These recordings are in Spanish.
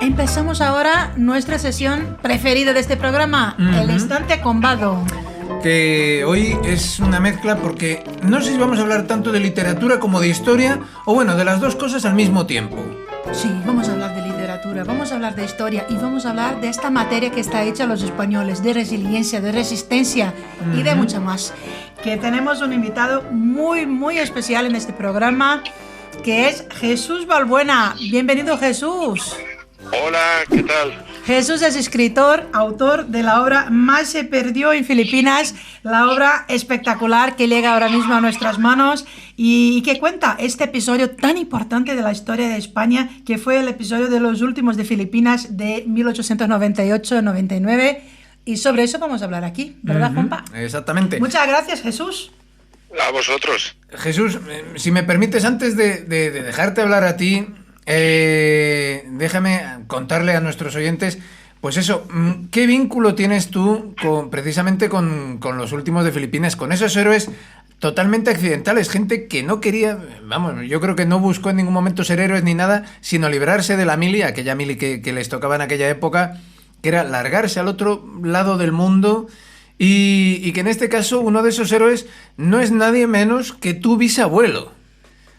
Empezamos ahora nuestra sesión preferida de este programa, El Estante con Vado. Que hoy es una mezcla porque no sé si vamos a hablar tanto de literatura como de historia, o bueno, de las dos cosas al mismo tiempo. Sí, vamos a hablar de literatura, vamos a hablar de historia y vamos a hablar de esta materia que está hecha a los españoles, de resiliencia, de resistencia y de mucho más. Que tenemos un invitado muy especial en este programa, que es Jesús Balbuena. Bienvenido, Jesús. Hola, ¿qué tal? Jesús es escritor, autor de la obra Más se perdió en Filipinas, la obra espectacular que llega ahora mismo a nuestras manos y que cuenta este episodio tan importante de la historia de España, que fue el episodio de los últimos de Filipinas de 1898-99, y sobre eso vamos a hablar aquí, ¿verdad, Juanpa? Exactamente. Muchas gracias, Jesús. A vosotros. Jesús, si me permites, antes de dejarte hablar a ti, déjame contarle a nuestros oyentes, pues eso, ¿qué vínculo tienes tú precisamente con los últimos de Filipinas, con esos héroes totalmente accidentales, gente que no quería, vamos, yo creo que no buscó en ningún momento ser héroes ni nada, sino librarse de la mili, aquella mili que les tocaba en aquella época, que era largarse al otro lado del mundo, y que en este caso uno de esos héroes no es nadie menos que tu bisabuelo.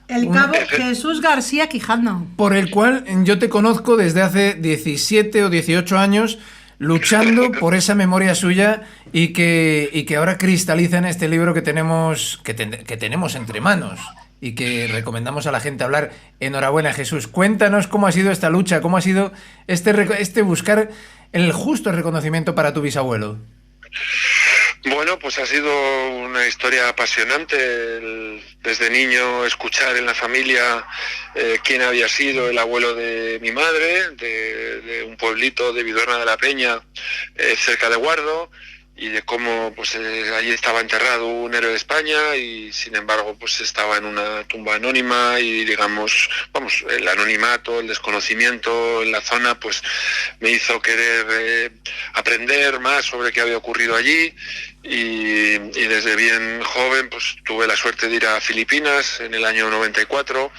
El cabo Jesús García Quijano. Por el cual yo te conozco desde hace 17 o 18 años, luchando por esa memoria suya y que ahora cristaliza en este libro que tenemos entre manos y que recomendamos a la gente hablar. Enhorabuena, Jesús. Cuéntanos cómo ha sido esta lucha, cómo ha sido este buscar el justo reconocimiento para tu bisabuelo. Bueno, pues ha sido una historia apasionante. Desde niño escuchar en la familia quién había sido el abuelo de mi madre, de un pueblito de Viduerna de la Peña, cerca de Guardo, y de cómo pues allí estaba enterrado un héroe de España y sin embargo pues estaba en una tumba anónima y digamos, vamos, el anonimato, el desconocimiento en la zona pues me hizo querer aprender más sobre qué había ocurrido allí y desde bien joven pues tuve la suerte de ir a Filipinas en el año 94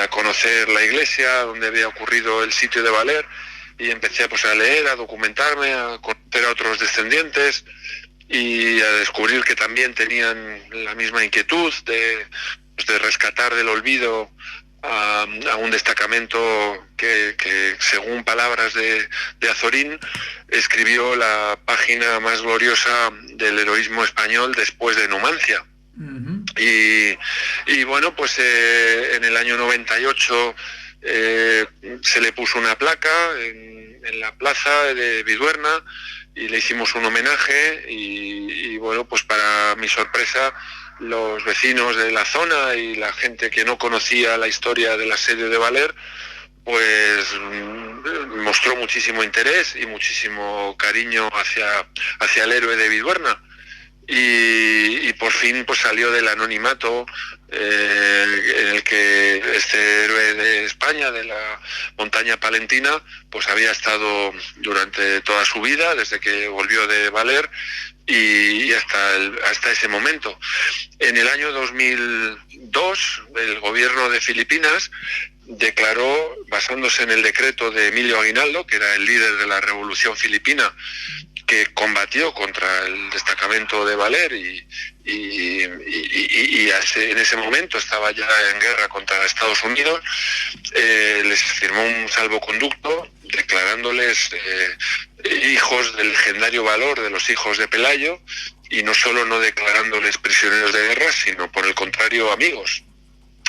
a conocer la iglesia donde había ocurrido el sitio de Baler. Y empecé pues a leer, a documentarme, a conocer a otros descendientes y a descubrir que también tenían la misma inquietud de rescatar del olvido a un destacamento que según palabras de Azorín, escribió la página más gloriosa del heroísmo español después de Numancia. Y bueno, pues en el año 98... se le puso una placa en la plaza de Viduerna y le hicimos un homenaje y bueno, pues para mi sorpresa los vecinos de la zona y la gente que no conocía la historia del asedio de Baler pues mostró muchísimo interés y muchísimo cariño hacia el héroe de Viduerna. Y por fin pues salió del anonimato en el que este héroe de España, de la montaña palentina, pues había estado durante toda su vida, desde que volvió de Baler y hasta ese momento. En el año 2002, el gobierno de Filipinas declaró, basándose en el decreto de Emilio Aguinaldo, que era el líder de la revolución filipina, que combatió contra el destacamento de Baler y en ese momento estaba ya en guerra contra Estados Unidos, les firmó un salvoconducto declarándoles hijos del legendario valor de los hijos de Pelayo y no solo no declarándoles prisioneros de guerra, sino por el contrario amigos.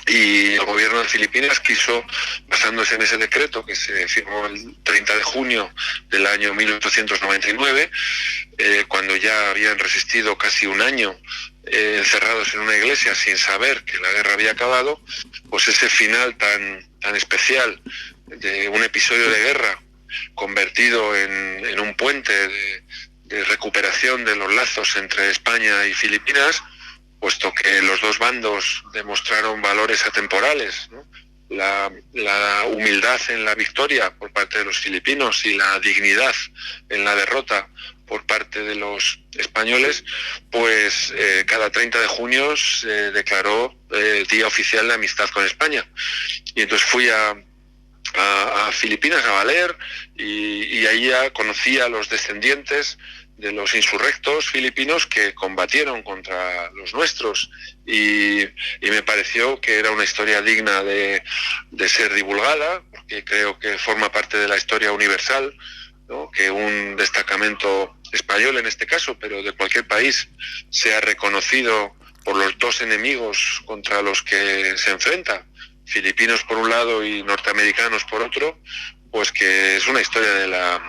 Y el gobierno de Filipinas quiso, basándose en ese decreto que se firmó el 30 de junio del año 1899, cuando ya habían resistido casi un año encerrados en una iglesia sin saber que la guerra había acabado, pues ese final tan especial de un episodio de guerra convertido en un puente de recuperación de los lazos entre España y Filipinas, puesto que los dos bandos demostraron valores atemporales, ¿no? La humildad en la victoria por parte de los filipinos y la dignidad en la derrota por parte de los españoles, pues cada 30 de junio se declaró Día Oficial de Amistad con España. Y entonces fui a a Filipinas, a Valer, y ahí ya conocí a los descendientes de los insurrectos filipinos que combatieron contra los nuestros, y me pareció que era una historia digna de ser divulgada, porque creo que forma parte de la historia universal, ¿no? Que un destacamento español en este caso, pero de cualquier país, sea reconocido por los dos enemigos contra los que se enfrenta, filipinos por un lado y norteamericanos por otro, pues que es una historia de la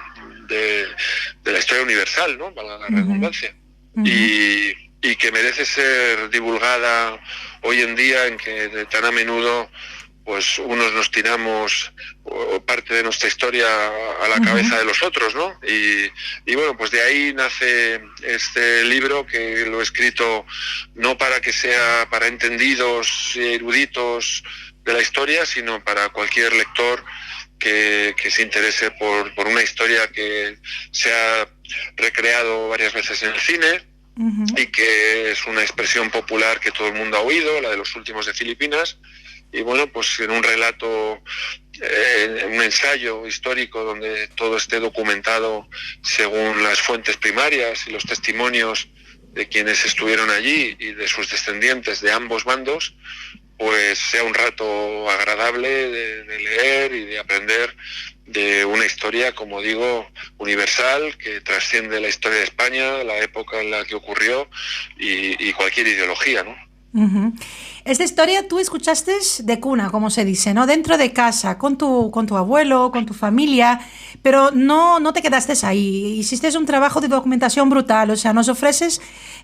historia universal, ¿no? Valga la redundancia. Y que merece ser divulgada hoy en día, en que tan a menudo pues unos nos tiramos parte de nuestra historia a la cabeza de los otros, ¿no? Y bueno, pues de ahí nace este libro, que lo he escrito no para que sea para entendidos y eruditos de la historia, sino para cualquier lector que se interese por una historia que se ha recreado varias veces en el cine y que es una expresión popular que todo el mundo ha oído, la de los últimos de Filipinas. Y bueno, pues en un relato, en un ensayo histórico donde todo esté documentado según las fuentes primarias y los testimonios de quienes estuvieron allí y de sus descendientes de ambos bandos, pues sea un rato agradable de leer y de aprender de una historia, como digo, universal, que trasciende la historia de España, la época en la que ocurrió y cualquier ideología, ¿no? Esta historia tú escuchaste de cuna, como se dice, ¿no? Dentro de casa, con tu abuelo, con tu familia, pero no te quedaste ahí. Hiciste un trabajo de documentación brutal, o sea, nos ofreces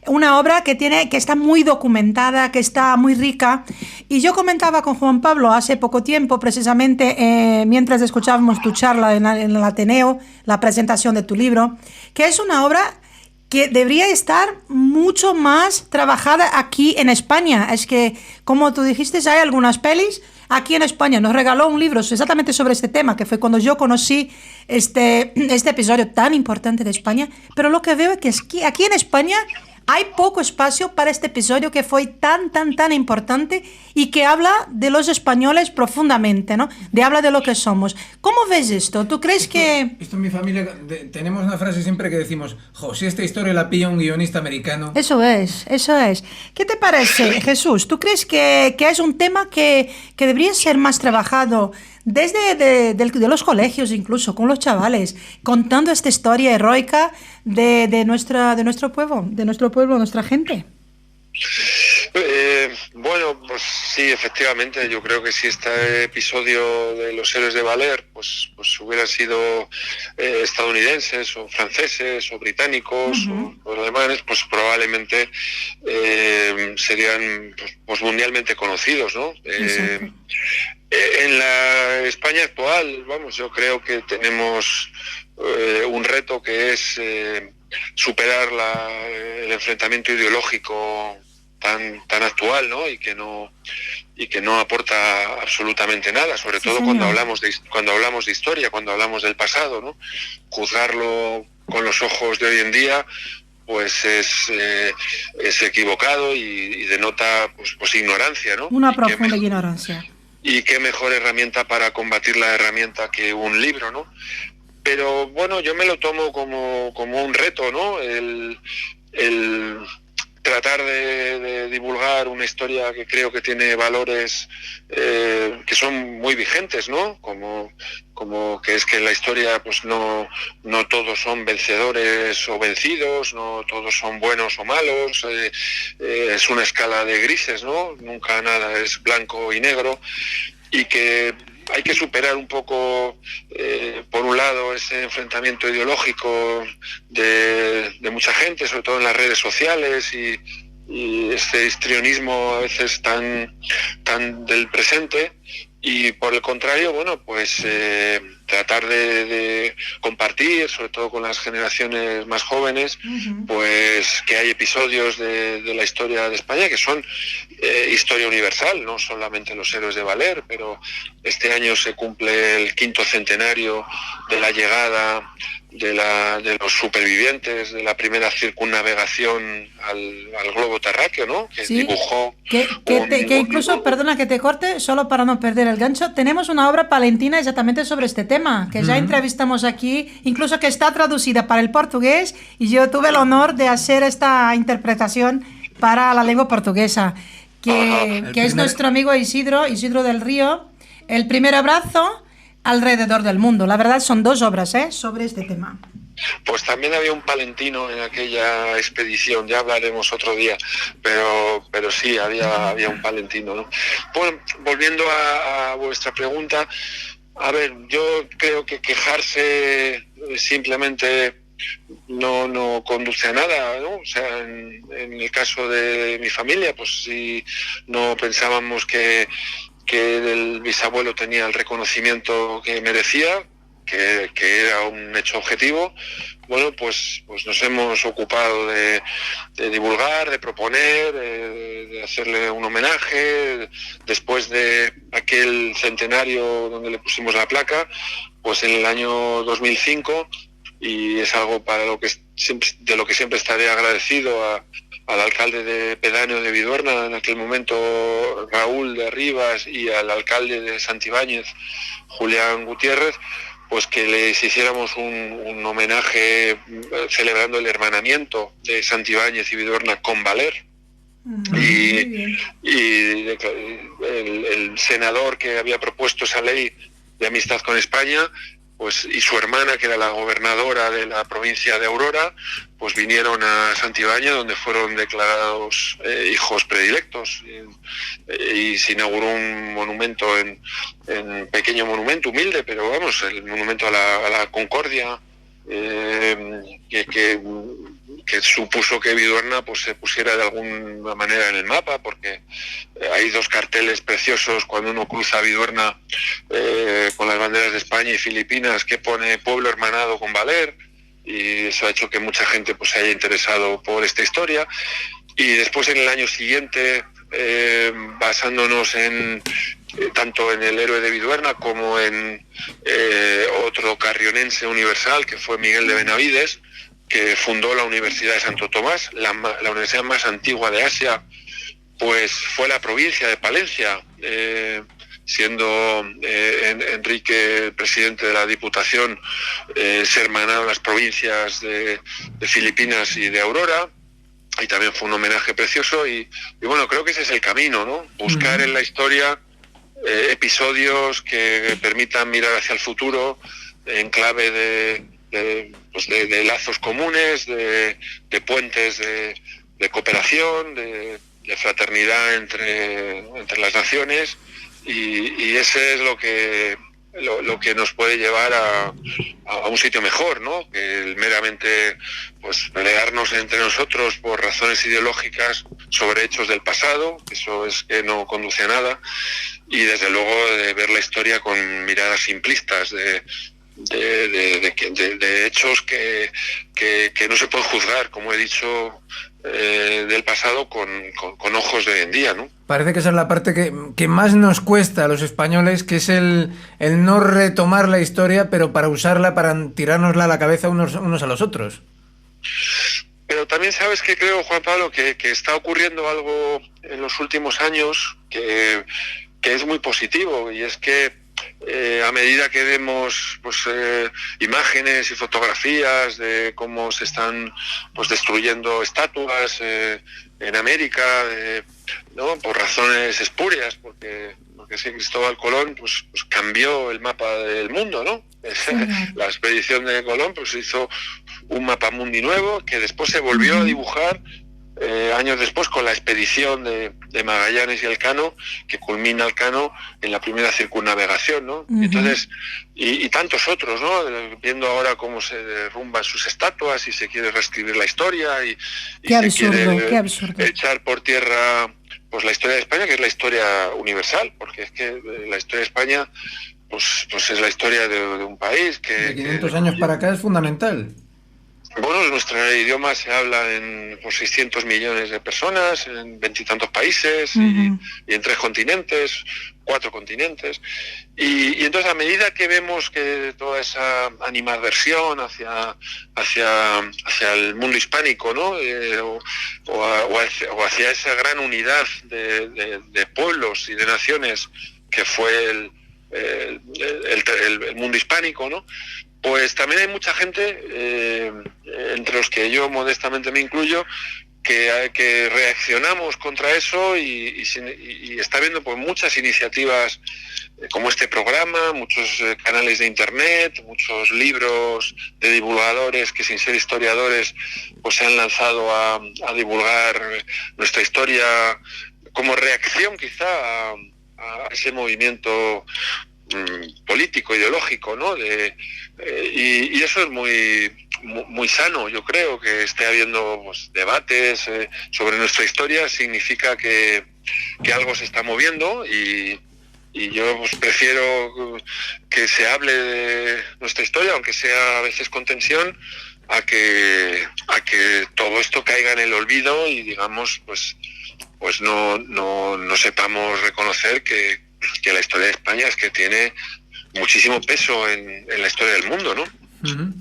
una obra que está muy documentada, que está muy rica. Y yo comentaba con Juan Pablo hace poco tiempo, precisamente mientras escuchábamos tu charla en el Ateneo, la presentación de tu libro, que es una obra que debería estar mucho más trabajada aquí en España. Es que, como tú dijiste, hay algunas pelis aquí en España. Nos regaló un libro exactamente sobre este tema, que fue cuando yo conocí este episodio tan importante de España. Pero lo que veo es que aquí en España hay poco espacio para este episodio que fue tan importante y que habla de los españoles profundamente, ¿no? Habla de lo que somos. ¿Cómo ves esto? ¿Tú crees que...? Esto en mi familia tenemos una frase siempre que decimos: si esta historia la pilla un guionista americano... Eso es. ¿Qué te parece, Jesús? ¿Tú crees que es un tema que debería ser más trabajado desde de los colegios, incluso con los chavales, contando esta historia heroica de nuestro pueblo, nuestra gente? Bueno, pues sí, efectivamente, yo creo que si este episodio de los héroes de Valer pues hubieran sido estadounidenses o franceses o británicos o alemanes, pues probablemente serían pues mundialmente conocidos, ¿no? En la España actual, yo creo que tenemos un reto que es superar el enfrentamiento ideológico tan actual, ¿no? Y que no aporta absolutamente nada, sobre todo cuando hablamos de historia, cuando hablamos del pasado, ¿no? Juzgarlo con los ojos de hoy en día pues es equivocado y denota pues ignorancia, ¿no? Una profunda ignorancia. Y qué mejor herramienta para combatir la herramienta que un libro, ¿no? Pero bueno, yo me lo tomo como un reto, ¿no? El tratar de divulgar una historia que creo que tiene valores que son muy vigentes, ¿no? Como que es que en la historia pues no todos son vencedores o vencidos, no todos son buenos o malos, es una escala de grises, ¿no? Nunca nada es blanco y negro, y que hay que superar un poco, por un lado, ese enfrentamiento ideológico de mucha gente, sobre todo en las redes sociales, y este histrionismo a veces tan del presente, y por el contrario, bueno, pues tratar de compartir, sobre todo con las generaciones más jóvenes, pues que hay episodios de la historia de España que son historia universal, no solamente los héroes de Valer, pero este año se cumple el 5º centenario de la llegada de los supervivientes de la primera circunnavegación al globo terráqueo, ¿no? Que Sí, dibujó... que incluso, perdona que te corte, solo para no perder el gancho, tenemos una obra palentina exactamente sobre este tema, que ya entrevistamos aquí, incluso que está traducida para el portugués, y yo tuve el honor de hacer esta interpretación para la lengua portuguesa, que es nuestro amigo Isidro del Río, El primer abrazo alrededor del mundo. La verdad son 2 obras sobre este tema. Pues también había un palentino en aquella expedición, ya hablaremos otro día, pero sí, había un palentino, ¿no? Bueno, volviendo a vuestra pregunta, a ver, yo creo que quejarse simplemente no conduce a nada, ¿no? O sea, en el caso de mi familia, pues si no pensábamos que el bisabuelo tenía el reconocimiento que merecía, que era un hecho objetivo, bueno, pues nos hemos ocupado de divulgar, de proponer, de hacerle un homenaje. Después de aquel centenario donde le pusimos la placa, pues en el año 2005, y es algo de lo que siempre estaré agradecido al alcalde de pedáneo de Viduerna en aquel momento, Raúl de Rivas, y al alcalde de Santibáñez, Julián Gutiérrez, pues que les hiciéramos un homenaje celebrando el hermanamiento de Santibáñez y Viduerna con Valer. Y el senador que había propuesto esa ley de amistad con España, pues, y su hermana, que era la gobernadora de la provincia de Aurora, pues vinieron a Santibáñez, donde fueron declarados hijos predilectos, y se inauguró un monumento, pequeño monumento, humilde, pero vamos, el monumento a la Concordia, que supuso que Viduerna pues se pusiera de alguna manera en el mapa, porque hay 2 carteles preciosos cuando uno cruza Viduerna con las banderas de España y Filipinas, que pone pueblo hermanado con Valer, y eso ha hecho que mucha gente pues se haya interesado por esta historia. Y después, en el año siguiente, basándonos tanto en el héroe de Viduerna como en otro carrionense universal, que fue Miguel de Benavides, que fundó la Universidad de Santo Tomás, la universidad más antigua de Asia, pues fue la provincia de Palencia, siendo Enrique el presidente de la Diputación, se hermanaron las provincias de Filipinas y de Aurora, y también fue un homenaje precioso, y bueno, creo que ese es el camino, ¿no? Buscar en la historia episodios que permitan mirar hacia el futuro en clave de lazos comunes, de puentes de cooperación, de fraternidad entre las naciones, y ese es lo que nos puede llevar a un sitio mejor, ¿no? Que el meramente pues pelearnos entre nosotros por razones ideológicas sobre hechos del pasado, eso es que no conduce a nada, y desde luego de ver la historia con miradas simplistas, de hechos que no se pueden juzgar, como he dicho, del pasado con ojos de hoy en día, ¿no? Parece que esa es la parte que más nos cuesta a los españoles, que es el no retomar la historia, pero para usarla, para tirárnosla a la cabeza unos a los otros. Pero también sabes que creo, Juan Pablo, que está ocurriendo algo en los últimos años que es muy positivo, y es que a medida que vemos imágenes y fotografías de cómo se están destruyendo estatuas en América, ¿no? Por razones espurias, porque sí, Cristóbal Colón pues cambió el mapa del mundo, ¿no? La expedición de Colón pues hizo un mapa mundi nuevo, que después se volvió a dibujar años después con la expedición de Magallanes y Elcano, que culmina Elcano en la primera circunnavegación, ¿no? Entonces, y tantos otros, ¿no? Viendo ahora cómo se derrumban sus estatuas y se quiere reescribir la historia y qué absurdo, se quiere qué absurdo. echar por tierra pues la historia de España, que es la historia universal, porque es que la historia de España pues es la historia de un país que... De 500 años para acá es fundamental. Bueno, nuestro idioma se habla en 600 millones de personas, en veintitantos países y en 3 continentes, 4 continentes. Y entonces, a medida que vemos que toda esa animadversión hacia el mundo hispánico, ¿no? O hacia esa gran unidad de pueblos y de naciones que fue el mundo hispánico, ¿no? Pues también hay mucha gente, entre los que yo modestamente me incluyo, que reaccionamos contra eso y está habiendo pues muchas iniciativas como este programa, muchos canales de internet, muchos libros de divulgadores que, sin ser historiadores, pues se han lanzado a divulgar nuestra historia como reacción quizá a ese movimiento político, ideológico, ¿no? Y eso es muy sano. Yo creo que esté habiendo pues, debates sobre nuestra historia, significa que algo se está moviendo y yo pues, prefiero que se hable de nuestra historia, aunque sea a veces con tensión, a que todo esto caiga en el olvido y digamos pues no sepamos reconocer que la historia de España es que tiene muchísimo peso en la historia del mundo, ¿no? Uh-huh.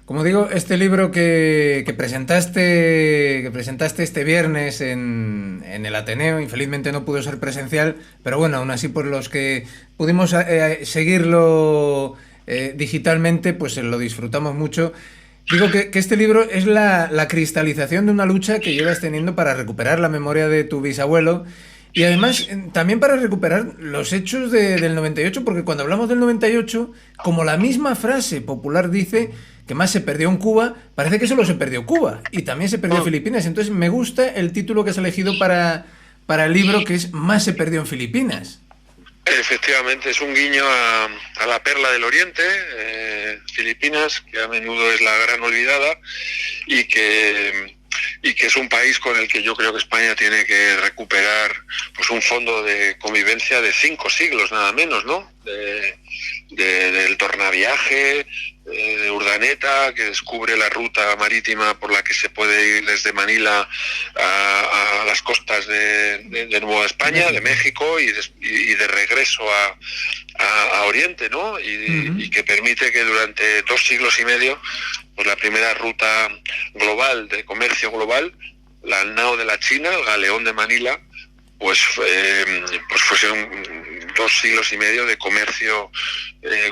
Como digo, este libro que presentaste este viernes en el Ateneo, infelizmente no pudo ser presencial, pero bueno, aún así por los que pudimos seguirlo digitalmente, pues lo disfrutamos mucho. Digo que este libro es la cristalización de una lucha que llevas teniendo para recuperar la memoria de tu bisabuelo. Y además, también para recuperar los hechos del 98, porque cuando hablamos del 98, como la misma frase popular dice que más se perdió en Cuba, parece que solo se perdió Cuba y también se perdió Filipinas. Entonces me gusta el título que has elegido para el libro, que es Más se perdió en Filipinas. Efectivamente, es un guiño a la perla del Oriente, Filipinas, que a menudo es la gran olvidada y que es un país con el que yo creo que España tiene que recuperar pues un fondo de convivencia de 5 siglos, nada menos, ¿no? Del tornaviaje, de Urdaneta, que descubre la ruta marítima por la que se puede ir desde Manila a las costas de Nueva España, de México, y de regreso a Oriente, ¿no? Y que permite que durante 2 siglos y medio pues la primera ruta global de comercio global, la nao de la China, el galeón de Manila, pues fuese 2 siglos y medio de comercio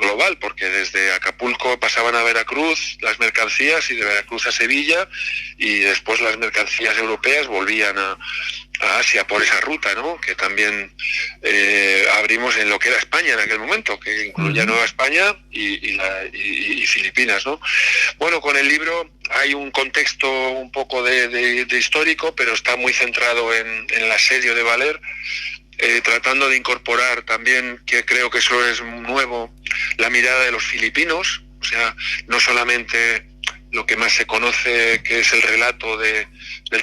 global, porque desde Acapulco pasaban a Veracruz las mercancías y de Veracruz a Sevilla, y después las mercancías europeas volvían a Asia por esa ruta, ¿no? Que también abrimos en lo que era España en aquel momento, que incluía Nueva España y Filipinas, ¿no? Bueno, con el libro hay un contexto un poco de histórico, pero está muy centrado en el asedio de Valer, tratando de incorporar también, que creo que eso es nuevo, la mirada de los filipinos, o sea, no solamente lo que más se conoce, que es el relato del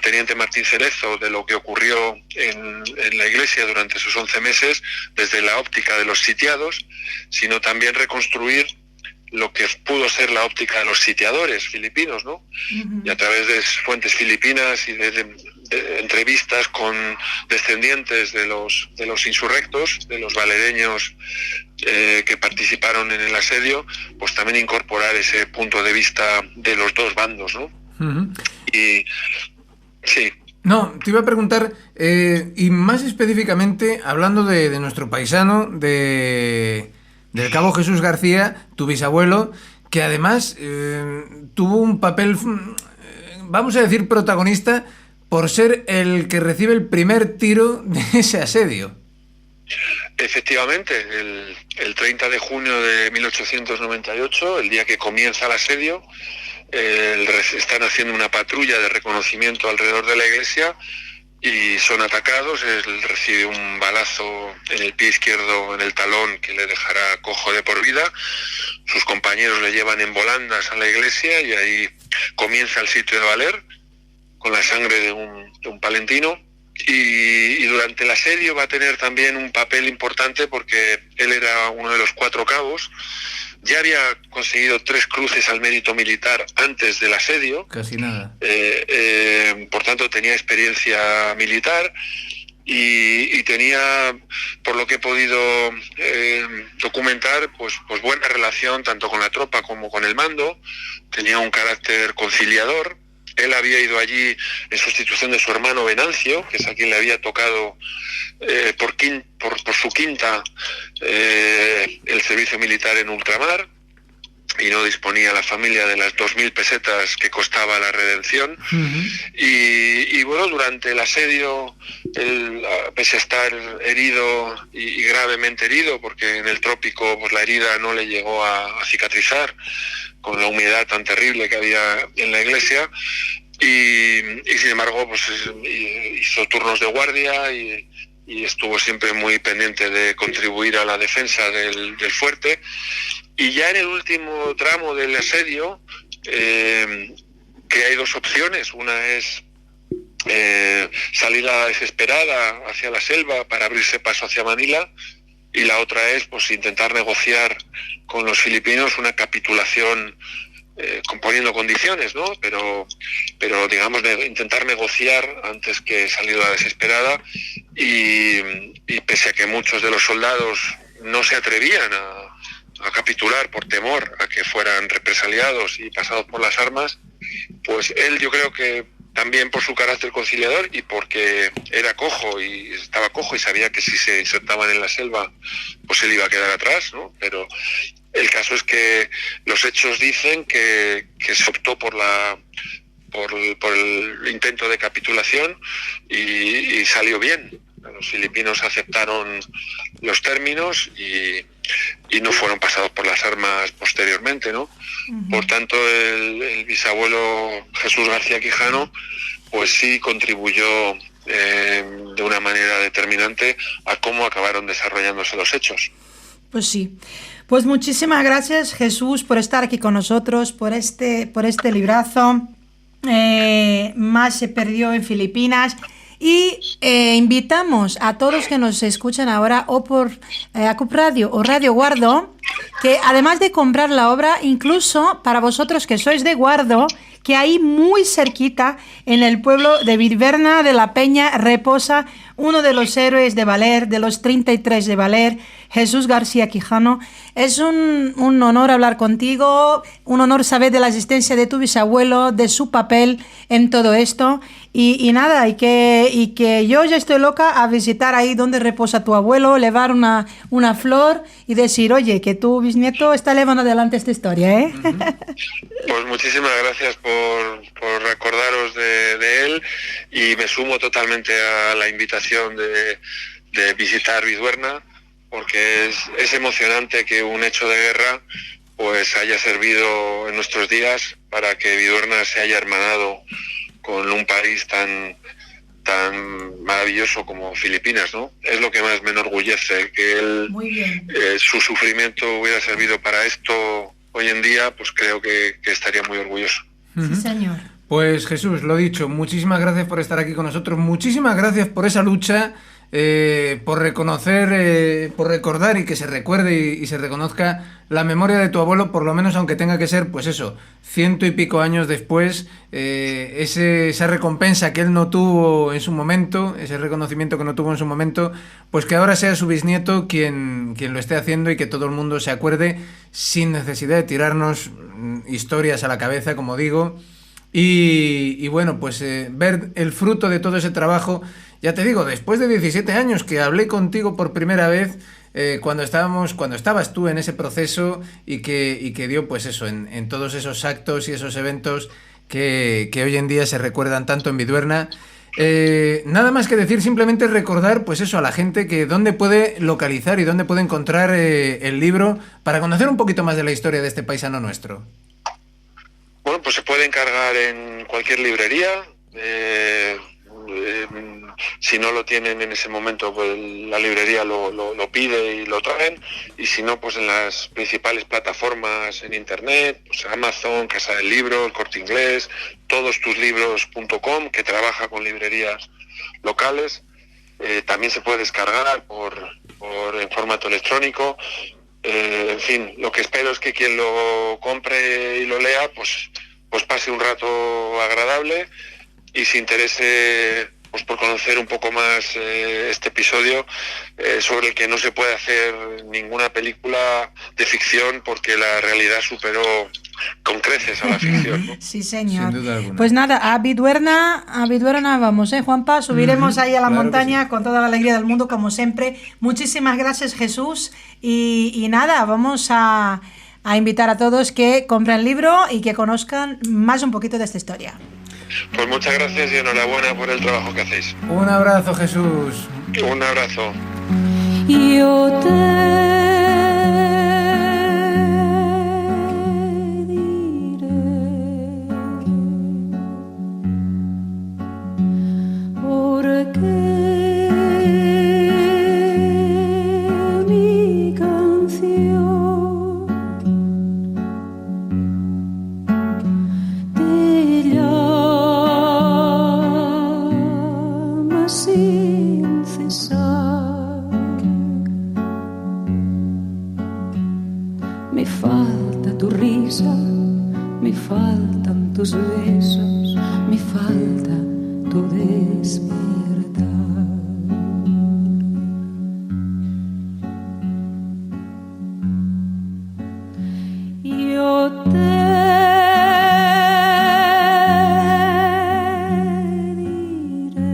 teniente Martín Cerezo, de lo que ocurrió en la iglesia durante esos 11 meses, desde la óptica de los sitiados, sino también reconstruir lo que pudo ser la óptica de los sitiadores filipinos, ¿no? Y a través de fuentes filipinas y de entrevistas con descendientes de los insurrectos, de los valereños que participaron en el asedio, pues también incorporar ese punto de vista de los dos bandos, ¿no? Y sí. No, te iba a preguntar, y más específicamente, hablando de nuestro paisano, del cabo Jesús García, tu bisabuelo, que además tuvo un papel, vamos a decir, protagonista, por ser el que recibe el primer tiro de ese asedio. Efectivamente, el 30 de junio de 1898, el día que comienza el asedio, están haciendo una patrulla de reconocimiento alrededor de la iglesia y son atacados. Él recibe un balazo en el pie izquierdo, en el talón, que le dejará cojo de por vida. Sus compañeros le llevan en volandas a la iglesia y ahí comienza el sitio de Valer, con la sangre de un palentino. Y durante el asedio va a tener también un papel importante porque él era uno de los 4 cabos ya había conseguido 3 cruces al mérito militar antes del asedio. Casi nada. Por tanto, tenía experiencia militar y tenía, por lo que he podido documentar, pues buena relación tanto con la tropa como con el mando. Tenía un carácter conciliador. Él había ido allí en sustitución de su hermano Venancio, que es a quien le había tocado por su quinta el servicio militar en ultramar, y no disponía la familia de las 2.000 pesetas que costaba la redención. Y bueno, durante el asedio, él, pese a estar herido y gravemente herido, porque en el trópico pues la herida no le llegó a cicatrizar con la humedad tan terrible que había en la iglesia, y sin embargo pues hizo turnos de guardia y estuvo siempre muy pendiente de contribuir a la defensa del fuerte. Y ya en el último tramo del asedio, que hay 2 opciones: una es salir a la desesperada hacia la selva para abrirse paso hacia Manila, y la otra es pues intentar negociar con los filipinos una capitulación, poniendo condiciones, ¿no? Pero digamos, intentar negociar antes que salir a la desesperada. Y pese a que muchos de los soldados no se atrevían a capitular por temor a que fueran represaliados y pasados por las armas, pues él, yo creo que también por su carácter conciliador y porque era cojo y estaba cojo y sabía que si se insertaban en la selva pues él iba a quedar atrás, ¿no? Pero el caso es que los hechos dicen que se optó por el intento de capitulación y salió bien. Los filipinos aceptaron los términos y no fueron pasados por las armas posteriormente, ¿no? Por tanto, el bisabuelo Jesús García Quijano pues sí contribuyó de una manera determinante a cómo acabaron desarrollándose los hechos. Pues sí. Pues muchísimas gracias, Jesús, por estar aquí con nosotros, por este librazo. Más se perdió en Filipinas. Y invitamos a todos que nos escuchan ahora o por ACUP Radio o Radio Guardo, que además de comprar la obra, incluso para vosotros que sois de Guardo, que ahí muy cerquita, en el pueblo de Vidverna de la Peña, reposa uno de los héroes de Valer, de los 33 de Valer, Jesús García Quijano. Es un honor hablar contigo, un honor saber de la existencia de tu bisabuelo, de su papel en todo esto. Y nada, y que yo ya estoy loca a visitar ahí donde reposa tu abuelo, llevar una flor y decir, oye, que tu bisnieto está llevando adelante esta historia, ¿eh? Pues muchísimas gracias por recordaros de él, y me sumo totalmente a la invitación de visitar Vidverna, porque es emocionante que un hecho de guerra pues haya servido en nuestros días para que Vidverna se haya hermanado con un país tan maravilloso como Filipinas, ¿no? Es lo que más me enorgullece, que su sufrimiento hubiera servido para esto hoy en día, pues creo que estaría muy orgulloso. Sí, señor. Pues Jesús, lo dicho, muchísimas gracias por estar aquí con nosotros, muchísimas gracias por esa lucha, por reconocer, por recordar y que se recuerde y se reconozca la memoria de tu abuelo, por lo menos aunque tenga que ser, pues eso, 100 y pico años después, esa recompensa que él no tuvo en su momento, ese reconocimiento que no tuvo en su momento, pues que ahora sea su bisnieto quien lo esté haciendo y que todo el mundo se acuerde sin necesidad de tirarnos historias a la cabeza, como digo. Y bueno, pues ver el fruto de todo ese trabajo, ya te digo, después de 17 años que hablé contigo por primera vez, cuando estabas tú en ese proceso y que dio pues eso, en todos esos actos y esos eventos que hoy en día se recuerdan tanto en Vidverna. Nada más que decir, simplemente recordar pues eso a la gente, que dónde puede localizar y dónde puede encontrar el libro para conocer un poquito más de la historia de este paisano nuestro. Bueno, pues se puede encargar en cualquier librería. Si no lo tienen en ese momento, pues la librería lo pide y lo traen. Y si no, pues en las principales plataformas en internet, pues Amazon, Casa del Libro, El Corte Inglés, todostuslibros.com, que trabaja con librerías locales. También se puede descargar en formato electrónico. En fin, lo que espero es que quien lo compre y lo lea, pues pase un rato agradable y se interese pues por conocer un poco más este episodio sobre el que no se puede hacer ninguna película de ficción porque la realidad superó con creces a la ficción, ¿no? Sí, señor. Sin duda alguna. Pues nada, a Biduerna vamos, Juanpa, subiremos ahí a la claro montaña con toda la alegría del mundo, como siempre. Muchísimas gracias, Jesús, y nada, vamos a invitar a todos que compren el libro y que conozcan más un poquito de esta historia. Pues muchas gracias y enhorabuena por el trabajo que hacéis. Un abrazo, Jesús. Un abrazo. Yo te diré, porque mi canción te llama sin cesar. Me falta tu risa, me faltan tus besos, me falta tu despertar. Yo te diré.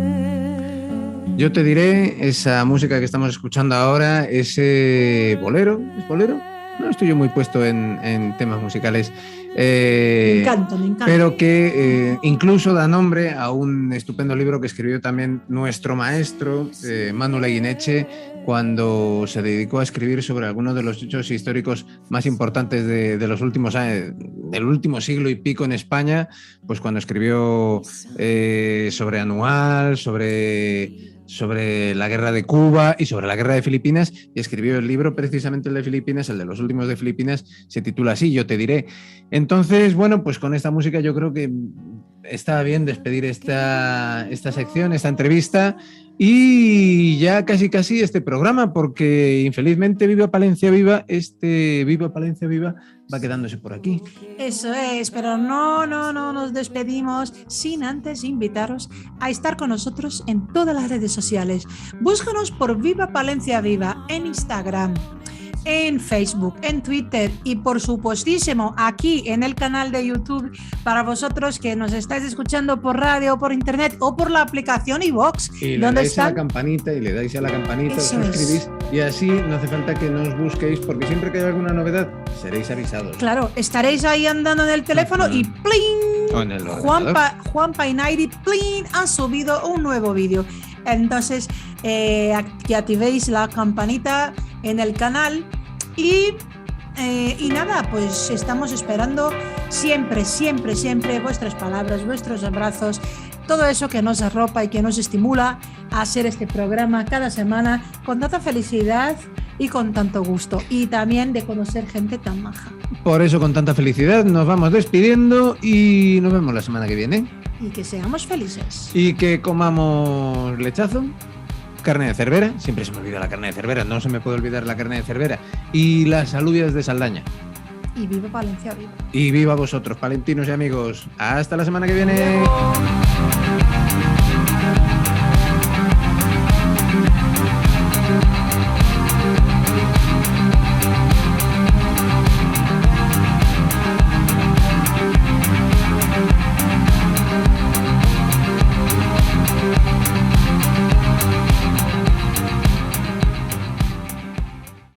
Yo te diré, esa música que estamos escuchando ahora, ese bolero, ¿es bolero? No estoy yo muy puesto en temas musicales. Me encanta. Pero que incluso da nombre a un estupendo libro que escribió también nuestro maestro, Manu Leguineche, cuando se dedicó a escribir sobre algunos de los hechos históricos más importantes de los últimos años, del último siglo y pico en España, pues cuando escribió sobre Anual, sobre la guerra de Cuba y sobre la guerra de Filipinas, y escribió el libro, precisamente el de Filipinas, el de los últimos de Filipinas, se titula así, Yo te diré. Entonces, bueno, pues con esta música yo creo que está bien despedir esta sección, esta entrevista, y ya casi este programa, porque infelizmente Viva Palencia Viva, Viva Palencia Viva va quedándose por aquí. Eso es, pero no nos despedimos sin antes invitaros a estar con nosotros en todas las redes sociales. Búscanos por Viva Palencia Viva en Instagram, en Facebook, en Twitter y por supuestísimo aquí en el canal de YouTube para vosotros que nos estáis escuchando por radio o por internet o por la aplicación iVoox. Y le dais a la campanita y le dais a la campanita, os suscribís y así no hace falta que nos busquéis porque siempre que haya alguna novedad seréis avisados. Claro, estaréis ahí andando en el teléfono y ¡plin! O en el ordenador. Juanpa y Nairi ¡plin! Han subido un nuevo vídeo. Entonces, que activéis la campanita en el canal y nada, pues estamos esperando siempre vuestras palabras, vuestros abrazos, todo eso que nos arropa y que nos estimula a hacer este programa cada semana con tanta felicidad y con tanto gusto, y también de conocer gente tan maja. Por eso, con tanta felicidad, nos vamos despidiendo y nos vemos la semana que viene. Y que seamos felices. Y que comamos lechazo, carne de cervera, siempre se me olvida la carne de cervera, no se me puede olvidar la carne de cervera, y las alubias de Saldaña. Y viva Palencia Viva. Y viva vosotros, palentinos y amigos. Hasta la semana que viene.